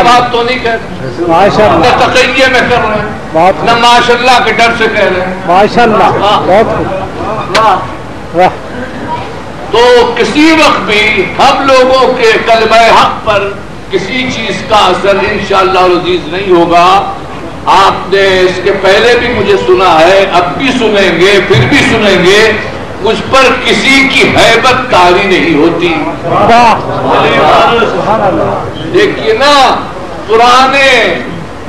بات تو نہیں کہہ رہے، نہ تقیے میں کر رہے ہیں، نہ ماشاء اللہ کے ڈر سے کہہ رہے ہیں، ماشاء اللہ بہت. تو کسی وقت بھی ہم لوگوں کے کلمہ حق پر کسی چیز کا اثر انشاءاللہ العزیز نہیں ہوگا. آپ نے اس کے پہلے بھی مجھے سنا ہے، اب بھی سنیں گے، پھر بھی سنیں گے، مجھ پر کسی کی ہیبت طاری نہیں ہوتی. دیکھیے نا، پرانے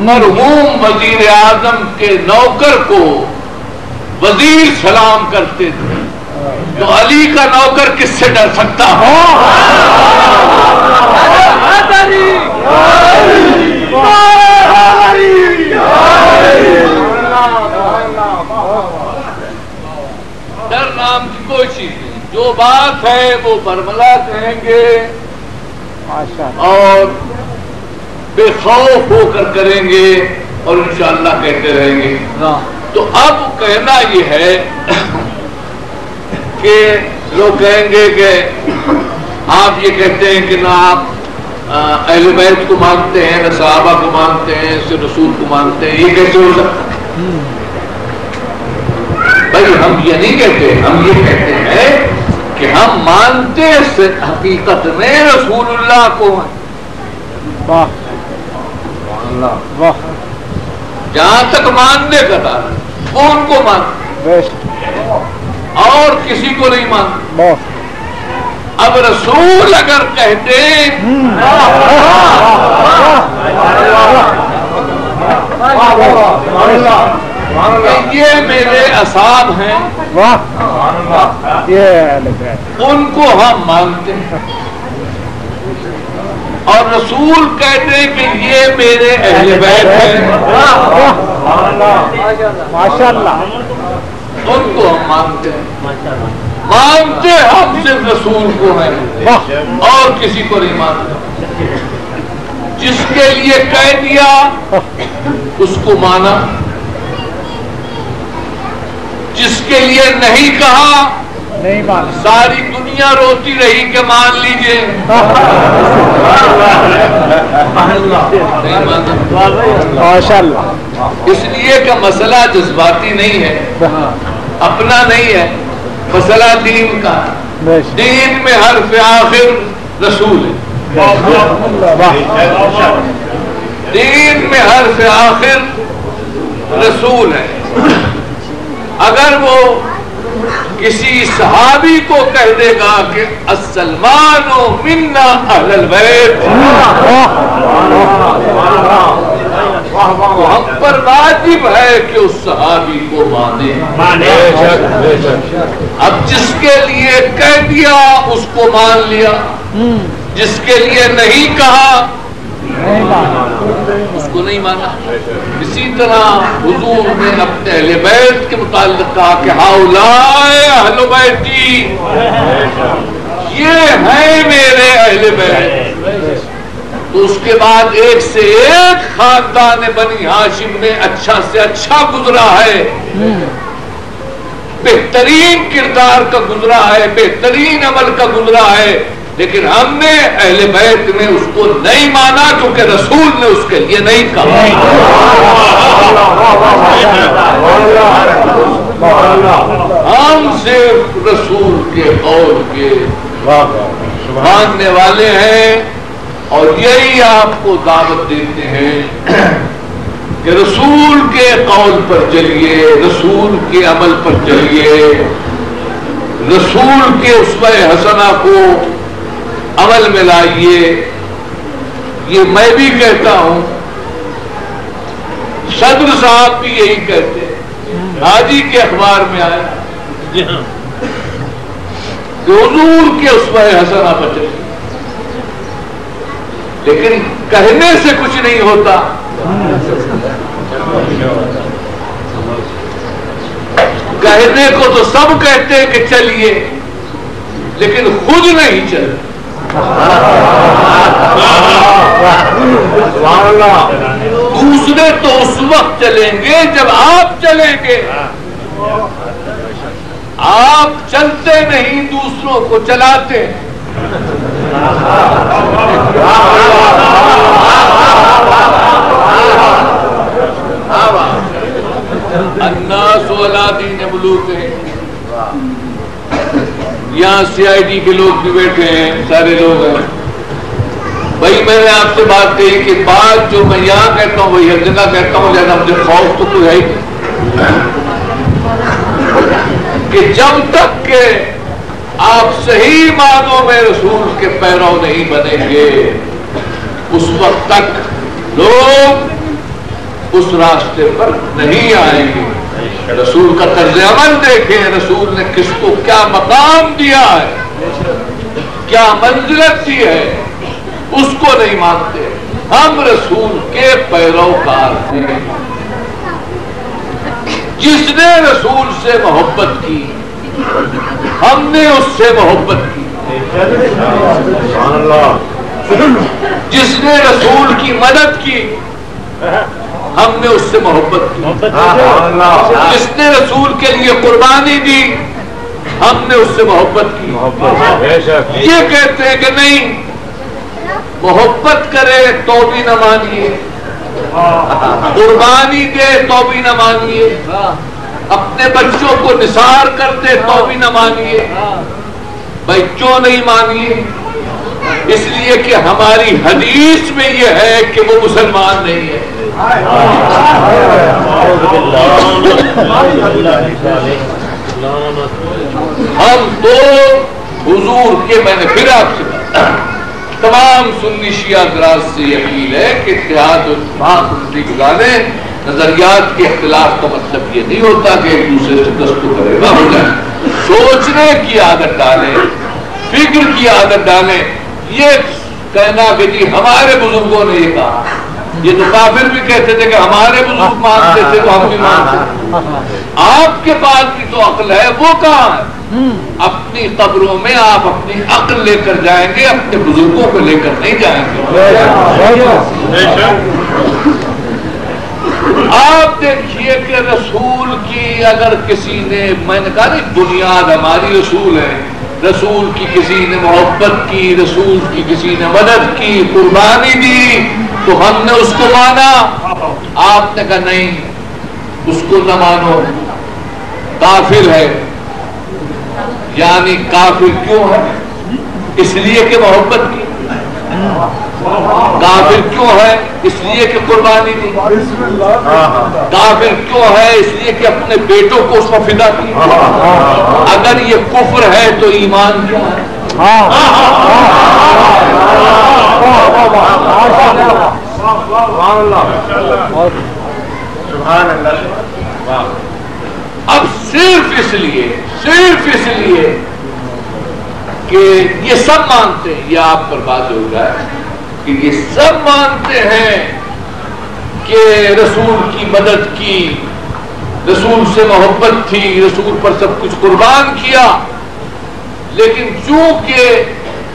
مرحوم وزیر اعظم کے نوکر کو وزیر سلام کرتے تھے، تو علی کا نوکر کس سے ڈر سکتا ہے؟ ڈر نام کی کوئی چیز نہیں، جو بات ہے وہ برملا کہیں گے اور بے خوف ہو کر کریں گے اور انشاءاللہ کہتے رہیں گے. تو اب کہنا یہ ہے کہ لوگ کہیں گے کہ آپ یہ کہتے ہیں کہ نہ آپ اہل بیت کو مانتے ہیں، نہ صحابہ کو مانتے ہیں، صرف رسول کو مانتے ہیں، یہ کیسے ہو سکتا؟ بھائی ہم یہ نہیں کہتے، ہم یہ کہتے ہیں کہ ہم مانتے حقیقت میں رسول اللہ کو ہیں. جہاں تک ماننے کا تعلق وہ ان کو مانتے اور کسی کو نہیں مانتے. اب رسول اگر کہتے یہ میرے اصحاب ہیں، ان کو ہم مانتے ہیں، اور رسول کہتے ہیں کہ یہ میرے اہل بیت ہیں، ماشاءاللہ ان کو ہم مانتے ہیں. مانتے ہم صرف رسول کو ہیں اور کسی کو نہیں مانتے. جس کے لیے کہہ دیا اس کو مانا، جس کے لیے نہیں کہا نہیں مانا. ساری دنیا روتی رہی کہ مان لیجئے، ماشاء اللہ. اس لیے کہ مسئلہ جذباتی نہیں ہے، اپنا نہیں ہے، مسئلہ دین کا. دین میں حرف آخر رسول ہے، دین میں حرف آخر رسول ہے. اگر وہ کسی صحابی کو کہہ دے گا کہ السلمان منا اہل البیت، ہم پر واجب ہے کہ اس صحابی کو مانے. اب جس کے لیے کہہ دیا اس کو مان لیا، جس کے لیے نہیں کہا اس کو نہیں مانا. اسی طرح حضور نے اپنے اہل بیت کے متعلق کہا کہ ہؤلاء اہل بیتی، یہ ہیں میرے اہل بیت. تو اس کے بعد ایک سے ایک خاندان بنی ہاشم میں اچھا سے اچھا گزرا ہے، بہترین کردار کا گزرا ہے، بہترین عمل کا گزرا ہے. لیکن ہم نے اہل بیت میں اس کو نہیں مانا کیونکہ رسول نے اس کے لیے نہیں کہا. ہم صرف رسول کے قول کے ماننے والے ہیں اور یہی آپ کو دعوت دیتے ہیں کہ رسول کے قول پر چلیے، رسول کے عمل پر چلیے، رسول کے اسوہ حسنہ کو عمل میں لائیے. یہ میں بھی کہتا ہوں، صدر صاحب بھی یہی کہتے ہیں. حاجی کے اخبار میں آیا کہ حضور کے اسوہ حسنہ پر چلیے، لیکن کہنے سے کچھ نہیں ہوتا. کہنے کو تو سب کہتے ہیں کہ چلیے، لیکن خود نہیں چلے. دوسرے تو اس وقت چلیں گے جب آپ چلیں گے. آپ چلتے نہیں، دوسروں کو چلاتے ہیں. CID کے لوگ بھی بیٹھے ہیں، سارے لوگ ہیں. بھائی میں نے آپ سے بات کہی کہ بات جو میں یہاں کہتا ہوں وہی ہر جگہ کہتا ہوں، زیادہ مجھے خوف تو کوئی ہے ہی نہیں کہ جب تک کہ آپ صحیح معنوں میں رسول کے پیرو نہیں بنیں گے اس وقت تک لوگ اس راستے پر نہیں آئیں گے. رسول کا طرز عمل دیکھیں، رسول نے کس کو کیا مقام دیا ہے، کیا منزلت دی ہے، اس کو نہیں مانتے. ہم رسول کے پیروکار ہیں. جس نے رسول سے محبت کی ہم نے اس سے محبت کی. جس نے رسول کی مدد کی ہم نے اس سے محبت کی. جس نے رسول کے لیے قربانی دی ہم نے اس سے محبت کی. یہ کہتے ہیں کہ نہیں، محبت کرے تو بھی نہ مانیے، قربانی دے تو بھی نہ مانیے، اپنے بچوں کو نثار کر دے تو بھی نہ مانیے. بھائی کیوں نہیں مانیے؟ اس لیے کہ ہماری حدیث میں یہ ہے کہ وہ مسلمان نہیں ہے. ہم تو حضور کے، میں نے پھر آپ سے تمام سنی شیعہ حضرات سے یقین ہے کہ اتحاد زندگی گزارے. نظریات کے اختلاف کا مطلب یہ نہیں ہوتا کہ ایک دوسرے سے دستو کرے گا ہو جائے. سوچنے کی عادت ڈالیں، فکر کی عادت ڈالیں. یہ کہنا کہ جی ہمارے بزرگوں نے یہ کہا، یہ تو کافر بھی کہتے تھے کہ ہمارے بزرگ مانتے تھے تو ہم بھی مانتے. آپ کے پاس بھی تو عقل ہے، وہ کہاں ہے؟ اپنی قبروں میں آپ اپنی عقل لے کر جائیں گے، اپنے بزرگوں کو لے کر نہیں جائیں گے. آپ دیکھیے کہ رسول کی اگر کسی نے، میں نے کہا نہیں بنیاد ہماری رسول ہے، رسول کی کسی نے محبت کی، رسول کی کسی نے مدد کی، قربانی دی تو ہم نے اس کو مانا. آپ نے کہا نہیں اس کو نہ مانو، کافر ہے. یعنی کافر کیوں ہے؟ اس لیے کہ محبت کی. کافر کیوں ہے؟ اس لیے کہ قربانی دی. کافر کیوں ہے؟ اس لیے کہ اپنے بیٹوں کو اس میں فدا کی. اگر یہ کفر ہے تو ایمان کیا ہے؟ اب صرف اس لیے کہ یہ سب مانتے ہیں، یہ آپ پر بات ہو رہا ہے کہ یہ سب مانتے ہیں کہ رسول کی مدد کی، رسول سے محبت تھی، رسول پر سب کچھ قربان کیا. لیکن چونکہ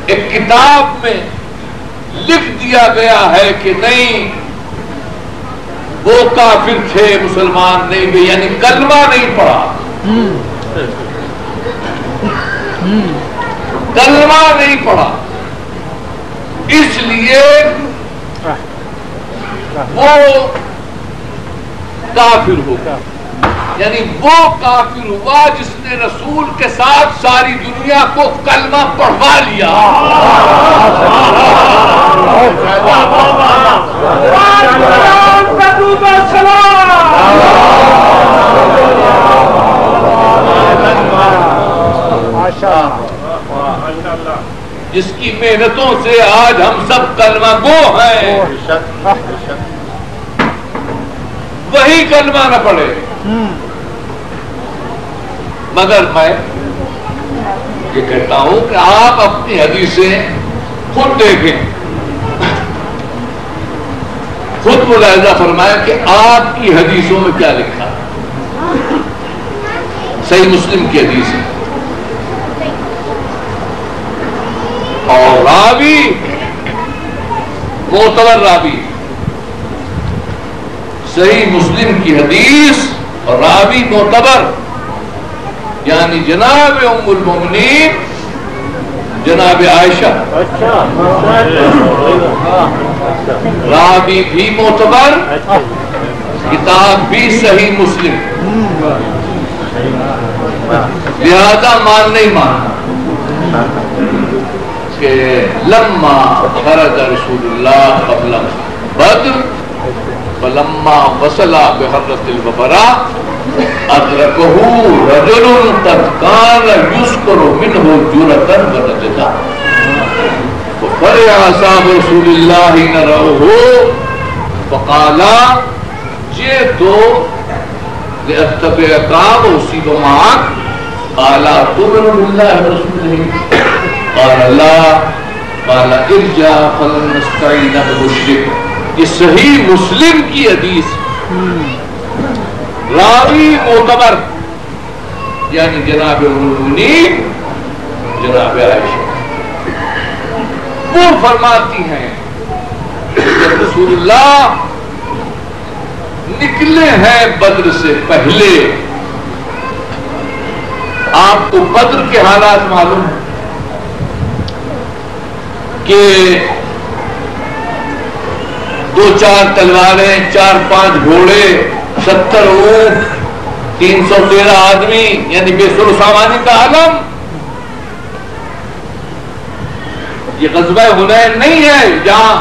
ایک کتاب میں لکھ دیا گیا ہے کہ نہیں وہ کافر تھے، مسلمان نہیں ہوئے، یعنی کلمہ نہیں پڑھا، کلمہ نہیں پڑھا، اس لیے وہ کافر ہوگا. یعنی وہ کافر ہوا جس نے رسول کے ساتھ ساری دنیا کو کلمہ پڑھوا لیا. جس کی محنتوں سے آج ہم سب کلمہ گو ہیں، وہی کلمہ نہ پڑھے. مگر میں یہ کہتا ہوں کہ آپ اپنی حدیثیں خود دیکھیں، خود ملاحظہ فرمائیں کہ آپ کی حدیثوں میں کیا لکھا ہے. صحیح مسلم کی حدیث ہے اور راوی معتبر راوی، صحیح مسلم کی حدیث اور راوی معتبر، یعنی جناب ام المؤمنین جناب عائشہ، راوی بھی معتبر، کتاب بھی صحیح مسلم، لہذا مان نہیں ماننا. کہ لما خرج رسول اللہ قبل بدر فلما وصل بحرة الوبراء أدركه رجل قد كان يذكر منه جرة ونجدا ففرح أصحاب رسول الله حين رأوه فقال جئت لأتبعك وأصيب معك قال تؤمن بالله ورسوله قال لا قال ارجع فلن نستعين بمشرك. یہ صحیح مسلم کی حدیث، راوی معتبر یعنی جناب المؤمنین جناب عائشہ وہ فرماتی ہیں کہ رسول اللہ نکلے ہیں بدر سے پہلے. آپ کو بدر کے حالات معلوم ہیں کہ 2-4 تلواریں، 4-5 گھوڑے، 70 اونٹ، 313 آدمی، یعنی بے سر و سامانی کا عالم. یہ غزوہ حنین نہیں ہے جہاں